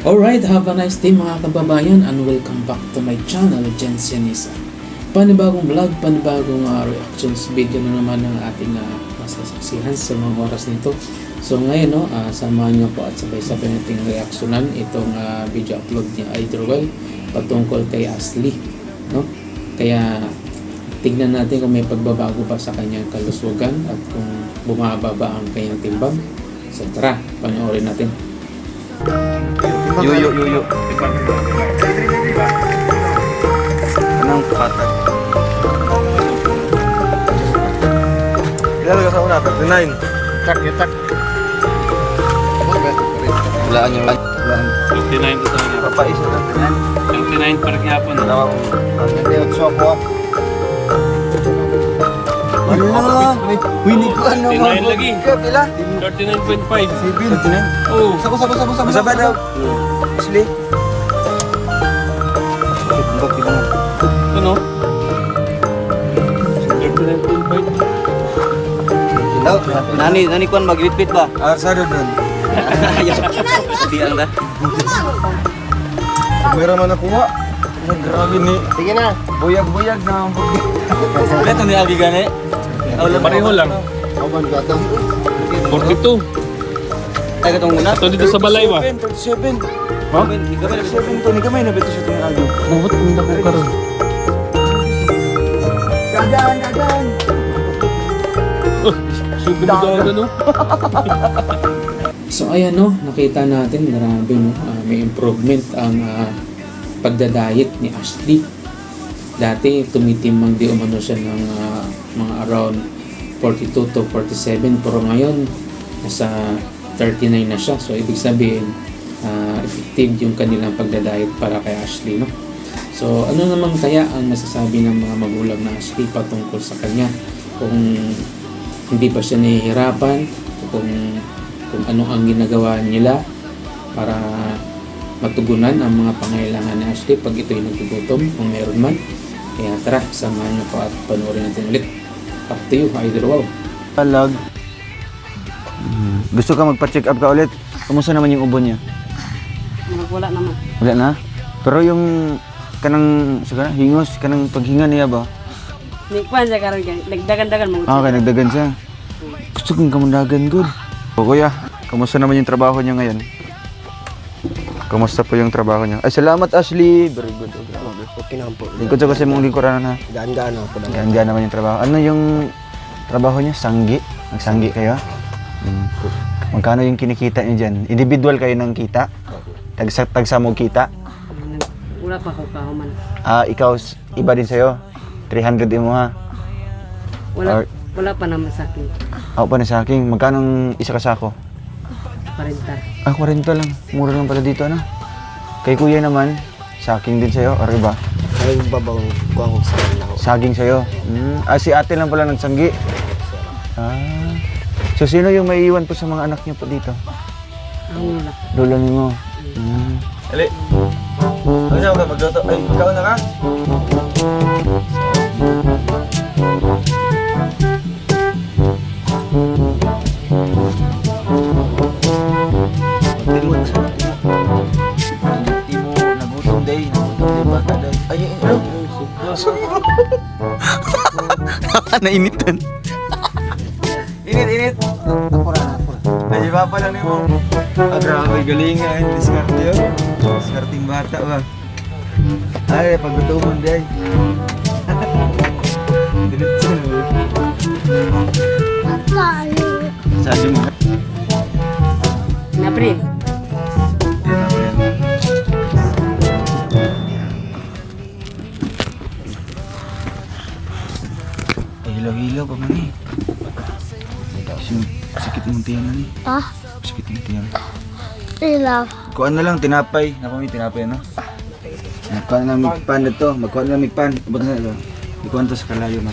Alright, have a nice day mga kababayan and welcome back to my channel, Jensenisa. Panibagong vlog, panibagong reactions video na naman ng ating masasaksihan sa mga oras nito. So ngayon, samahan nyo po at sabay-sabay nating reaksyonan itong video upload ni Idolwell patungkol kay Ashley. No? Kaya tignan natin kung may pagbabago pa sa kanyang kalusugan at kung bumababa ang kanyang timbang. So tara, panoorin natin. Yuyo. Anong patag? Ilan ka sa una? 39. Tak. Walaan nyo lang. 59 to sana. Papaisa na. 59 para gyapon. Hindi ako ako. Wala. Winnie ko ano. 39 lagi. Pila? 39.5. 39. Oh. Sabay daw. Asli. Bakit mo? Ano? 39.5. Daw, nani kuan magwitwit ba? Saro doon. Di anda. Meron man nakuha. Grabe ni. Sige na. Buyag na ang bugi. Beto ni Algi gani. Pareho lang. 42. Ay katong una. Ito dito sa balay ba? 37. Ha? Ni gamay na beto siya tong Algi. Buhot ang dako karon. Gagaan. Super dagan no. So ayan no, nakita natin grabe no, may improvement ang pagdadayet ni Ashley. Dati tumitimbang di umano siya ng mga around 42 to 47 pero ngayon nasa 39 na siya. So ibig sabihin effective yung kanilang pagdadayet para kay Ashley no. So ano naman kaya ang masasabi ng mga magulang na Ashley patungkol sa kanya, kung hindi pa siya nahihirapan, kung ano ang ginagawa nila para matugunan ang mga pangailangan ni Ashley pag ito'y nagugutom kung meron man. Kaya tara, samahan niyo po at panoorin natin ulit. Back to you, Idolwell. Palag. Gusto ka magpa-check up ka ulit? Kumusta naman yung ubo niya? Wala naman. Wala na? Pero yung kanang sigara hingos kanang paghinga niya ba? Ni kwan sa karon kay nagdagan-dagan mo. Okay, nagdagan siya. Gusto kong kamundagan good. O kuya, kamusta naman yung trabaho niya ngayon? Kamusta po yung trabaho niya? Ay, salamat Ashley. Very good. Okay naman po. Lingkod sa kasi mong lingkuran ha. Gaan-gaan ako na. Gaan naman yung trabaho. Ano yung trabaho niya? Sanggi? Nagsanggi kayo? Magkano yung kinikita niyo dyan? Individual kayo ng kita? Tagsa mo kita? Wala pa ko kahuman. Ikaw, iba din sa'yo? 300 mo ha? Wala pa naman sa akin. Ako pa na sa akin. Magkano isa ka sako? 40. 40 lang. Mura lang pala dito, ano? Kay kuya naman, saging din sa'yo, or iba? Ay, babaw ko ako sa kanila ko. Saging sa'yo. Si ate lang pala nagsanggi. So, sino yung may iwan po sa mga anak niyo po dito? Ang wala. Lolo mo. Ali. Ano siya ka magluto? Ay, ikaw na ka? Nainitan. Init. Ako na. Ay, iba pa lang mo. Grabe, galingan. Diskarte yun. Diskarting bata ba? Ay, paggutumon din. Diretso na. Sabi mo. Napri. Hilaw-hilaw pa man eh. Sakit mong tiyan na eh. Sakit mong tiyan. Ilaw. Kuhaan na lang, tinapay. Naku may tinapay ano? Magkuhaan na lang migpan na to. Magkuhaan na lang migpan. Abot na ito. Ikuhaan to sa kalayo na.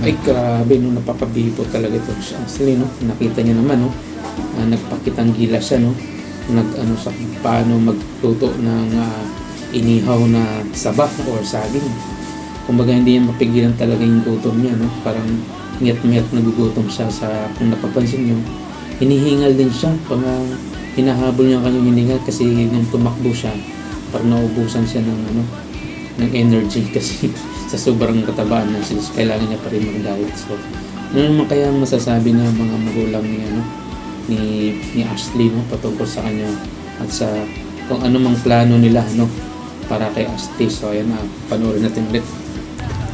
Ay grabe no, napapabibo talaga ito si Ashley no. Nakita niya naman no, nagpakitang gila siya no. Nag-ano sa paano magluto ng inihaw na saba or saging. Kumbaga hindi niya mapigilan talaga yung gutom niya no. Parang ngiyat-ngiyat nagugutom siya sa, kung napapansin niyo, hinihingal din siya pag hinahabol niya ang kanyang hininga kasi nung tumakbo siya, parang naubusan siya ng ng energy kasi sa sobrang katabaan na siya, kailangan niya pa rin mag-diet. So, ano naman kaya ang masasabi ng mga magulang ni Ashley patungkol sa kanya at sa kung ano mang plano nila para kay Ashley. So ayan panoorin natin ulit.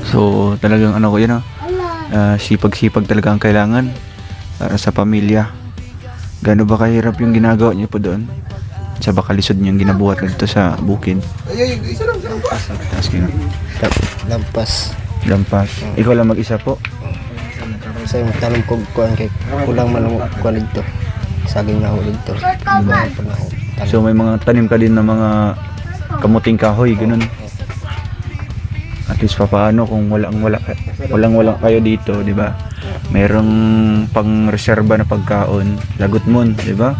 So talagang ko yun sipag-sipag talaga ang kailangan para sa pamilya. Gaano ba kahirap yung ginagawa niyo po doon? Sa Bacalisod niyang ginabuhat dito sa bukid. Taas kayo. Lampas. Lampas. Ikaw lang mag-isa po? Sa yung tanong ko kuan kay kulang man ang kuan dito. Saging na ho dito. Iba pa na ho. So may mga tanim ka din na mga kamuting kahoy, ganun. At least paano kung walang kayo dito, di ba? Merong pang-reserba na pagkaon, lagot mon, di ba?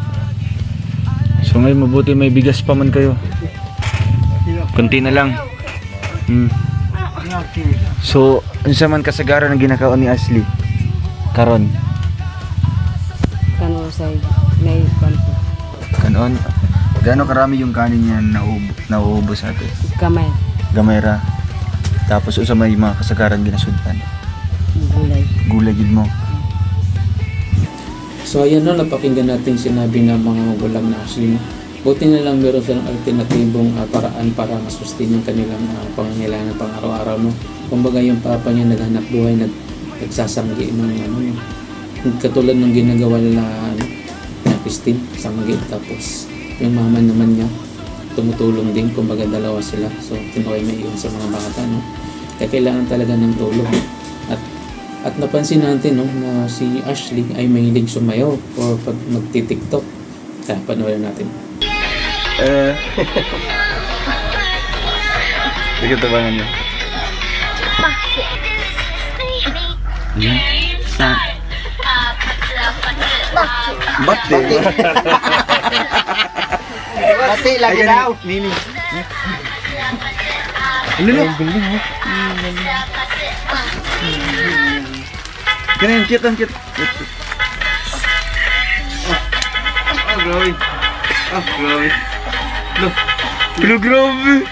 So ngayon mabuti may bigas pa man kayo. Kunti na lang. So, unsa man kasagaran ang ginakaon ni Ashley? Karon. Kano sa may kanto. Kanon. Gaano karami yung kanin niya nauubos ate? Kamay. Gamay ra. Tapos usa may mga kasagaran ginasudtan. Gulay. Gulay gid mo. So ayan napakinggan natin sinabi ng mga magulang na Ashley. Buti na lang meron silang alternatibong paraan para masustain yung kanilang pangangailangan pang araw-araw. Kumbaga yung papa niya naghanap buhay, nagsasanggi ng katulad ng ginagawa nila na Christine, sanggi. Tapos yung mama naman niya tumutulong din, kumbaga dalawa sila. So tinukoy na iyon sa mga bata. Kaya kailangan talaga ng tulong. At napansin natin na si Ashley ay mahilig sumayaw o pag magti-TikTok. Kaya panoorin natin. Sige tabangan niyo. Bate. Pati lagi daw. Nini. Ano na? Ganyan, cute. Oh, grabe. Look. Grabe.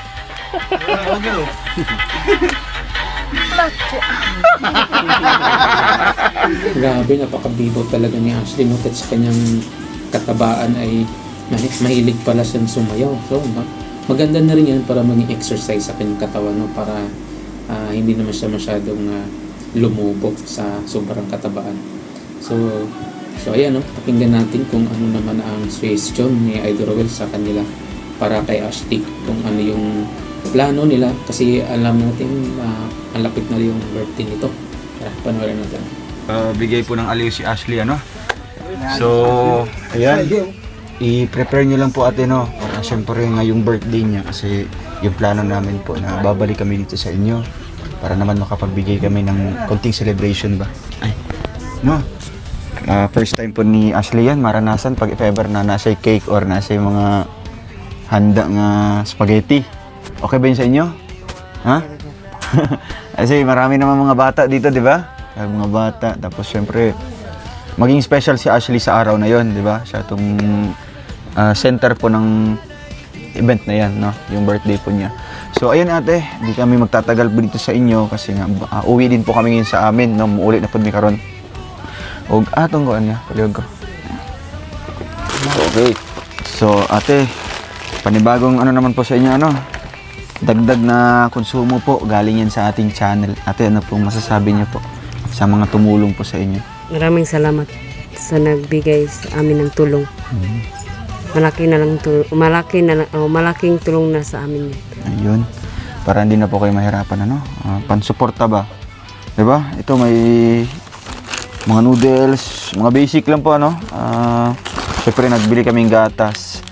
Grabe, napakabibo talaga ni Ashley. At sa kanyang katabaan ay mahilig pala siyang sumayaw. So, maganda na rin yan para maging exercise sa kanyang katawan. Para hindi naman siya masyadong lumubo sa sobrang katabaan. So ayan, pakinggan natin kung ano naman ang suggestion ni Idol Roel sa kanila para kay Ashley. Kung ano yung plano nila kasi alam natin ang lapit na yung birthday nito. Tara, panoorin natin. Bigay po ng aliw si Ashley, So, ayan. I-prepare nyo lang po ate, para syempre ngayong birthday niya kasi yung plano namin po na babalik kami dito sa inyo para naman makapagbigay kami ng konting celebration ba. First time po ni Ashley yan, maranasan pag if ever na nasa cake or nasa mga handa nga spaghetti. Okay ba yun sa inyo? Ha? Kasi marami naman mga bata dito, di ba? Mga bata. Tapos syempre, maging special si Ashley sa araw na yon, di ba? Siya itong center po ng event na yan, yung birthday po niya. So ayun ate, di kami magtatagal po dito sa inyo kasi nga uwi din po kami ngayon sa amin, muulit na po mi karon. Og atong ko niya, palihog ko. Okay. So ate, panibagong naman po sa inyo dagdag na konsumo po galing yan sa ating channel. Ate, ano pong masasabi niyo po sa mga tumulong po sa inyo? Maraming salamat sa nagbigay sa amin ng tulong. Malaking tulong na sa amin. Ayun. Para hindi na po kayo mahirapan pansuporta ba? 'Di ba? Ito may mga noodles, mga basic lang po syempre nagbili kaming gatas.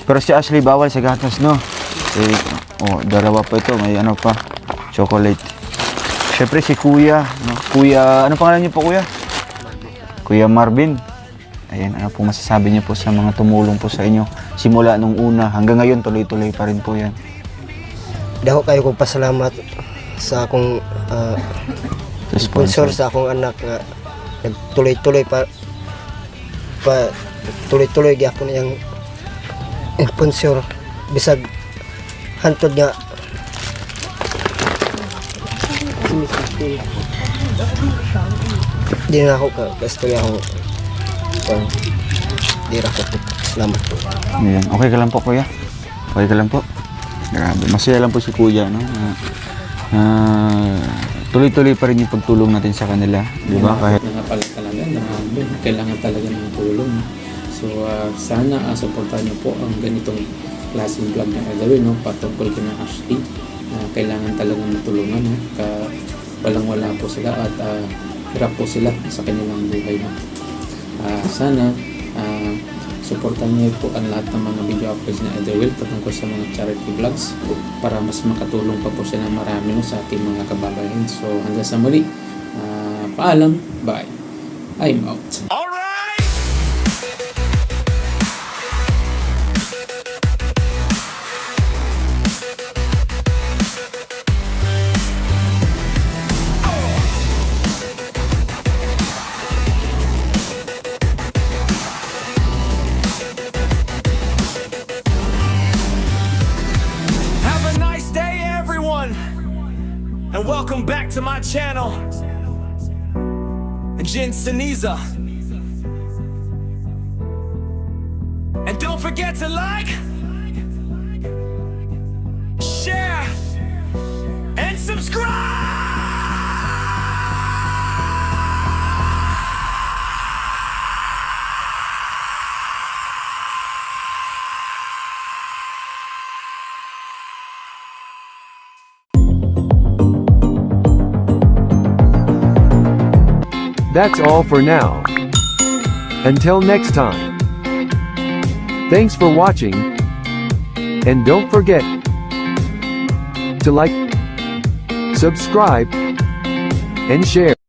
Pero si Ashley bawal sa gatas dalawa pa ito, may pa, chocolate. Syempre si Kuya, Kuya, ano pangalan niyo po Kuya? Kuya Marvin. Ayan, ano po masasabi niyo po sa mga tumulong po sa inyo? Simula nung una hanggang ngayon tuloy-tuloy pa rin po yan. Daho kayo kong pasalamat sa akong sponsor sa akong anak nga nagtuloy-tuloy tuloy-tuloy gyapon niyang sponsor bisag hantod nga di na ako ka-story ako di ra ko salamat po. Ayan. Okay ka lang po, kuya? Okay ka lang po? Grabe. Masaya lang po si kuya, no? Tuloy-tuloy pa rin yung pagtulong natin sa kanila. Di ba? Kahit Nangapalit talaga, grabe. Kailangan talaga ng tulong. So, sana supportahan niyo po ang ganitong klaseng vlog na gagawin, no? Patungkol kina Ashley. Kailangan talaga matulungan, no? Walang-wala po sila at hirap po sila sa kanilang buhay, no? Sana supportan niyo po ang lahat ng mga video uploads na Etherwell patungkol sa mga charity vlogs para mas makatulong pa po sila marami, no, sa ating mga kababayan. So hanggang sa muli, paalam, bye, I'm out. Have a nice day, everyone, and welcome back to my channel, Jin Seniza. And don't forget to like, share, and subscribe. That's all for now. Until next time. Thanks for watching. And don't forget to like, subscribe, and share.